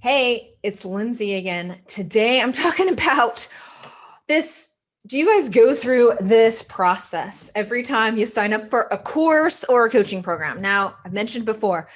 Hey, it's Lindsey again. Today I'm talking about this. Do you guys go through this process every time you sign up for a course or a coaching program? Now, I've mentioned before,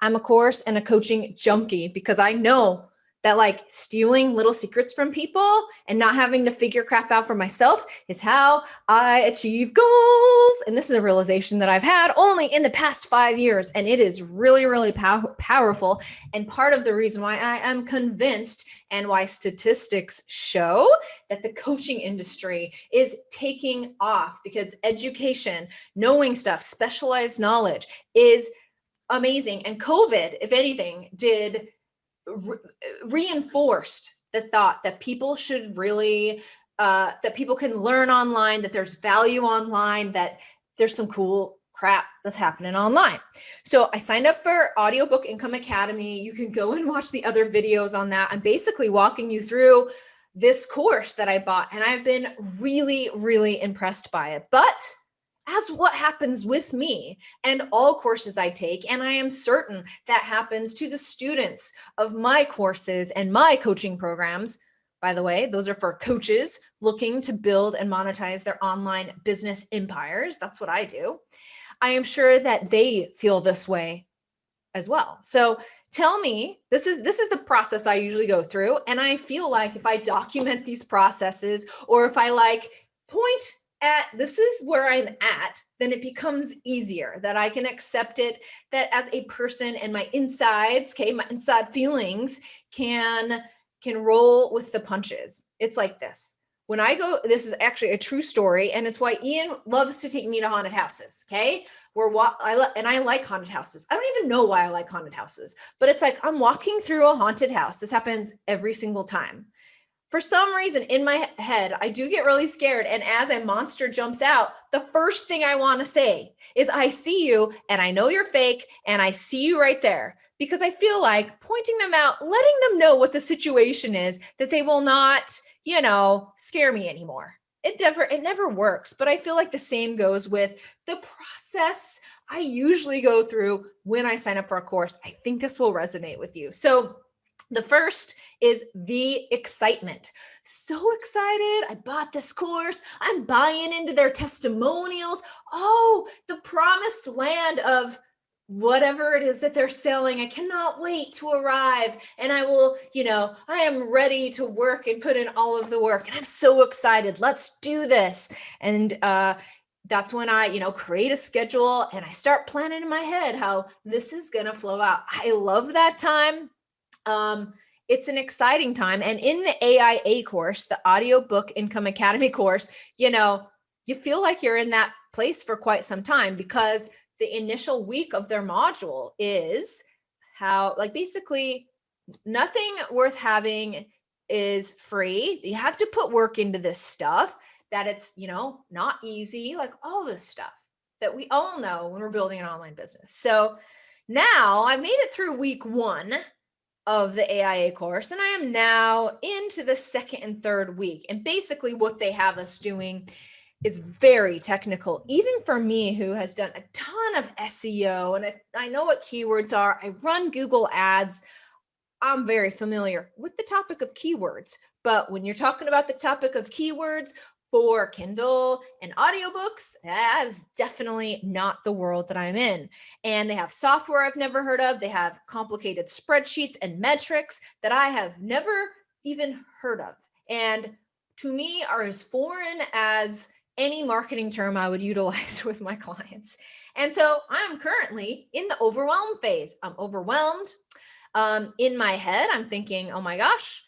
I'm a course and a coaching junkie because I know that like stealing little secrets from people and not having to figure crap out for myself is how I achieve goals. And this is a realization that I've had only in the past 5 years. And it is really, really powerful. And part of the reason why I am convinced and why statistics show that the coaching industry is taking off because education, knowing stuff, specialized knowledge is amazing. And COVID, if anything, did reinforced the thought that people should really, that people can learn online, that there's value online, that there's some cool crap that's happening online. So I signed up for Audiobook Income Academy. You can go and watch the other videos on that. I'm basically walking you through this course that I bought, and I've been really, really impressed by it. But as what happens with me and all courses I take, and I am certain that happens to the students of my courses and my coaching programs. By the way, those are for coaches looking to build and monetize their online business empires. That's what I do. I am sure that they feel this way as well. So tell me, this is the process I usually go through. And I feel like if I document these processes, or if I like point at this is where I'm at, then it becomes easier that I can accept it, that as a person and my insides, okay, my inside feelings can roll with the punches. It's like this. When I go, this is actually a true story, and it's why Ian loves to take me to haunted houses, okay? I like haunted houses. I don't even know why I like haunted houses, but it's like I'm walking through a haunted house. This happens every single time. For some reason in my head, I do get really scared. And as a monster jumps out, the first thing I want to say is, I see you and I know you're fake and I see you right there. Because I feel like pointing them out, letting them know what the situation is, that they will not, scare me anymore. It never works. But I feel like the same goes with the process I usually go through when I sign up for a course. I think this will resonate with you. So the first is the excitement. So excited. I bought this course. I'm buying into their testimonials. Oh, the promised land of whatever it is that they're selling. I cannot wait to arrive. And I will, I am ready to work and put in all of the work. And I'm so excited. Let's do this. And that's when I, create a schedule and I start planning in my head how this is going to flow out. I love that time. It's an exciting time. And in the AIA course, the Audiobook Income Academy course, you feel like you're in that place for quite some time, because the initial week of their module is how, like, basically nothing worth having is free. You have to put work into this stuff, that it's, not easy, like all this stuff that we all know when we're building an online business. So now I made it through week 1 of the AIA course, and I am now into the second and third week. And basically what they have us doing is very technical, even for me, who has done a ton of SEO, and I know what keywords are. I run Google ads. I'm very familiar with the topic of keywords. But when you're talking about the topic of keywords for Kindle and audiobooks, that is definitely not the world that I'm in. And they have software I've never heard of. They have complicated spreadsheets and metrics that I have never even heard of, and to me are as foreign as any marketing term I would utilize with my clients. And so I'm currently in the overwhelm phase. I'm overwhelmed. In my head, I'm thinking, oh my gosh,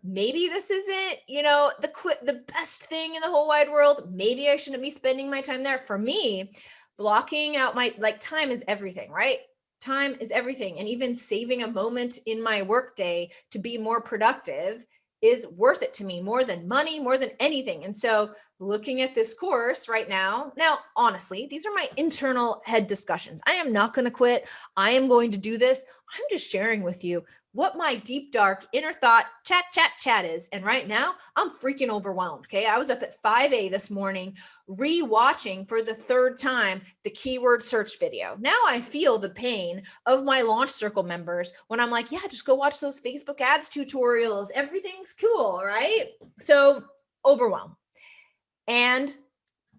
maybe this isn't, the best thing in the whole wide world. Maybe I shouldn't be spending my time there. For me, blocking out my time is everything, right? Time is everything. And even saving a moment in my workday to be more productive is worth it to me, more than money, more than anything. And so looking at this course right now. Now, honestly, these are my internal head discussions. I am not going to quit. I am going to do this. I'm just sharing with you what my deep, dark, inner thought chat is. And right now, I'm freaking overwhelmed. Okay. I was up at 5 a.m. this morning, rewatching for the third time the keyword search video. Now I feel the pain of my Launch Circle members when I'm like, yeah, just go watch those Facebook ads tutorials. Everything's cool, right? So overwhelmed. And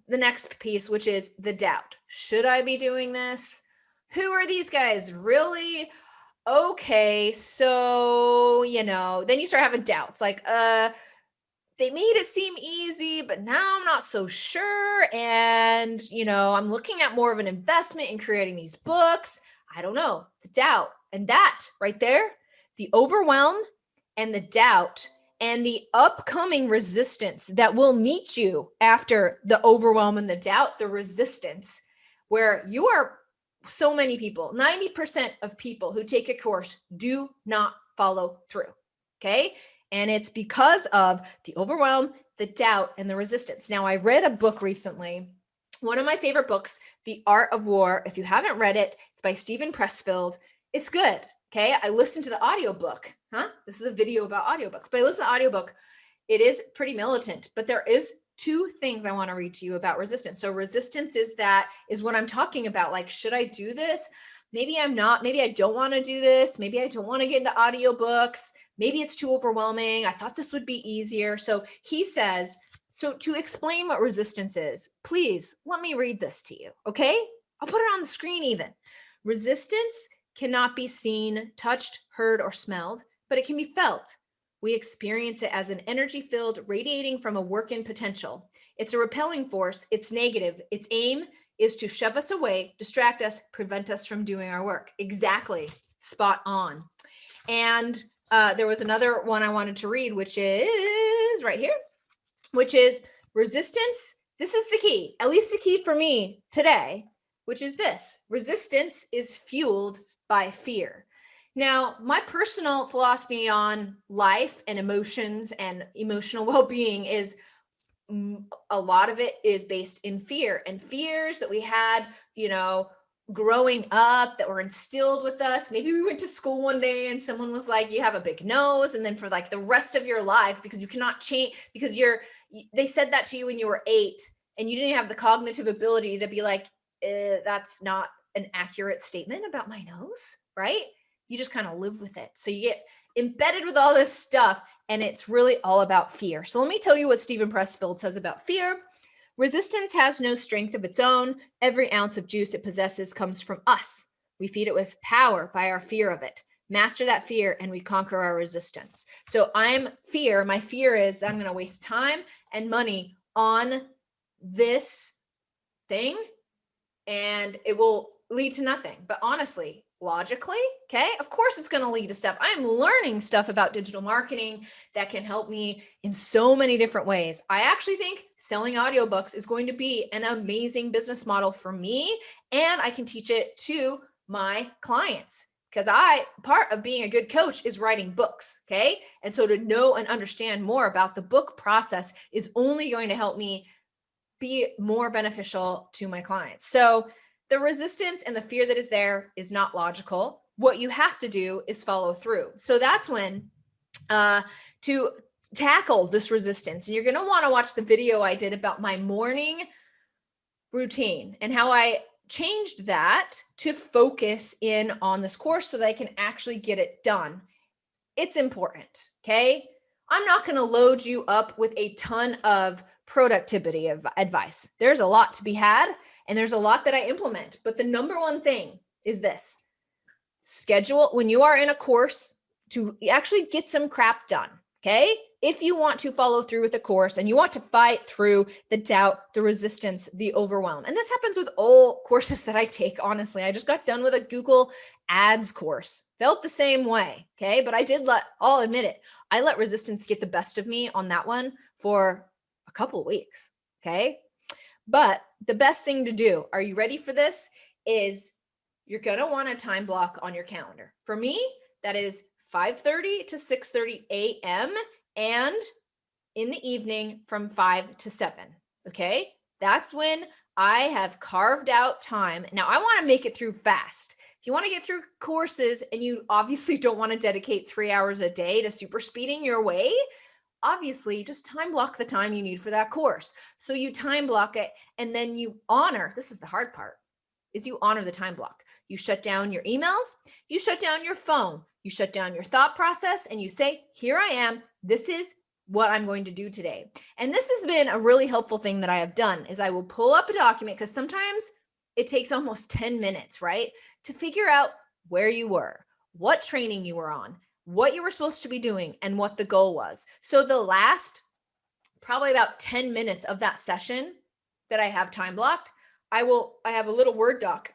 the next piece, which is the doubt. Should I be doing this? Who are these guys? Really? Okay, so, then you start having doubts like, they made it seem easy, but now I'm not so sure. And, I'm looking at more of an investment in creating these books. I don't know, the doubt. And that right there, the overwhelm and the doubt and the upcoming resistance that will meet you after the overwhelm and the doubt, the resistance, where you are so many people, 90% of people who take a course do not follow through. Okay. And it's because of the overwhelm, the doubt, and the resistance. Now, I read a book recently, one of my favorite books, The Art of War. If you haven't read it, it's by Steven Pressfield. It's good. Okay. I listened to the audiobook. This is a video about audiobooks, but I listened to the audiobook. It is pretty militant, but there is two things I want to read to you about resistance. So resistance is what I'm talking about. Like, should I do this? Maybe I'm not. Maybe I don't want to do this. Maybe I don't want to get into audiobooks. Maybe it's too overwhelming. I thought this would be easier. So he says, so to explain what resistance is, please let me read this to you. Okay. I'll put it on the screen even. Resistance cannot be seen, touched, heard, or smelled, but it can be felt. We experience it as an energy field radiating from a work-in potential. It's a repelling force. It's negative. Its aim is to shove us away, distract us, prevent us from doing our work. Exactly. Spot on. And there was another one I wanted to read, which is right here, which is resistance. This is the key, at least the key for me today, which is this. Resistance is fueled by fear. Now, my personal philosophy on life and emotions and emotional well-being is a lot of it is based in fear, and fears that we had, growing up that were instilled with us. Maybe we went to school one day and someone was like, you have a big nose. And then for like the rest of your life, because you cannot change, because they said that to you when you were 8 and you didn't have the cognitive ability to be like, that's not an accurate statement about my nose, right? You just kind of live with it. So you get embedded with all this stuff, and it's really all about fear. So let me tell you what Steven Pressfield says about fear. Resistance has no strength of its own. Every ounce of juice it possesses comes from us. We feed it with power by our fear of it. Master that fear and we conquer our resistance. So my fear is that I'm going to waste time and money on this thing and it will lead to nothing. But honestly, logically, okay, of course it's going to lead to stuff. I'm learning stuff about digital marketing that can help me in so many different ways. I actually think selling audiobooks is going to be an amazing business model for me, and I can teach it to my clients because part of being a good coach is writing books, okay? And so to know and understand more about the book process is only going to help me be more beneficial to my clients. So the resistance and the fear that is there is not logical. What you have to do is follow through. So that's when to tackle this resistance, and you're going to want to watch the video I did about my morning routine and how I changed that to focus in on this course so that I can actually get it done. It's important, okay? I'm not going to load you up with a ton of productivity advice. There's a lot to be had. And there's a lot that I implement, but the number one thing is this: schedule when you are in a course to actually get some crap done. Okay. If you want to follow through with the course and you want to fight through the doubt, the resistance, the overwhelm. And this happens with all courses that I take. Honestly, I just got done with a Google Ads course. Felt the same way. Okay. But I'll admit it. I let resistance get the best of me on that one for a couple of weeks. Okay. But the best thing to do, are you ready for this? Is you're going to want a time block on your calendar. For me, that is 5:30 to 6:30 a.m. and in the evening from 5 to 7. Okay. That's when I have carved out time. Now I want to make it through fast. If you want to get through courses and you obviously don't want to dedicate 3 hours a day to super speeding your way, obviously just time block the time you need for that course. So you time block it and then you honor, this is the hard part, is you honor the time block. You shut down your emails, you shut down your phone, you shut down your thought process, and you say, here I am, this is what I'm going to do today. And this has been a really helpful thing that I have done is I will pull up a document because sometimes it takes almost 10 minutes, right? To figure out where you were, what training you were on, what you were supposed to be doing, and what the goal was. So the last probably about 10 minutes of that session that I have time blocked, I have a little Word doc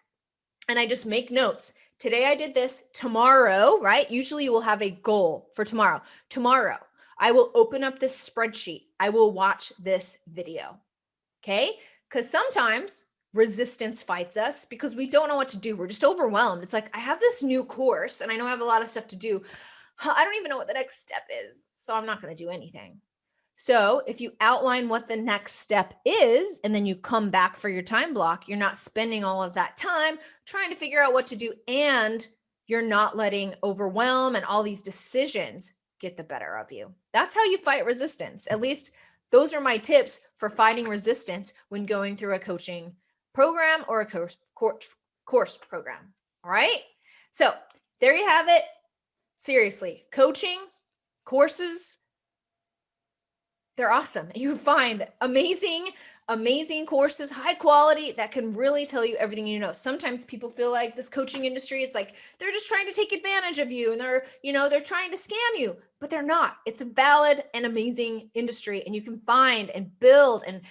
and I just make notes. Today I did this. Tomorrow, right? Usually you will have a goal for tomorrow. Tomorrow, I will open up this spreadsheet. I will watch this video. Okay? Because sometimes resistance fights us because we don't know what to do. We're just overwhelmed. It's like, I have this new course and I know I have a lot of stuff to do. I don't even know what the next step is, so I'm not going to do anything. So if you outline what the next step is, and then you come back for your time block, you're not spending all of that time trying to figure out what to do, and you're not letting overwhelm and all these decisions get the better of you. That's how you fight resistance. At least those are my tips for fighting resistance when going through a coaching program or a course program. All right. So there you have it. Seriously, coaching, courses, they're awesome. You find amazing courses, high quality, that can really tell you everything you know. Sometimes people feel like this coaching industry, it's like they're just trying to take advantage of you and they're trying to scam you, but they're not. It's a valid and amazing industry, and you can find and build and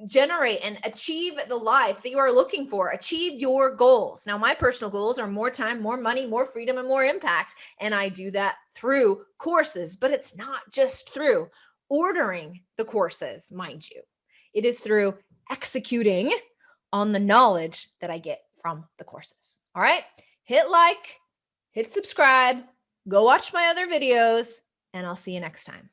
generate and achieve the life that you are looking for, achieve your goals. Now, my personal goals are more time, more money, more freedom, and more impact. And I do that through courses, but it's not just through ordering the courses, mind you. It is through executing on the knowledge that I get from the courses. All right. Hit like, hit subscribe, go watch my other videos, and I'll see you next time.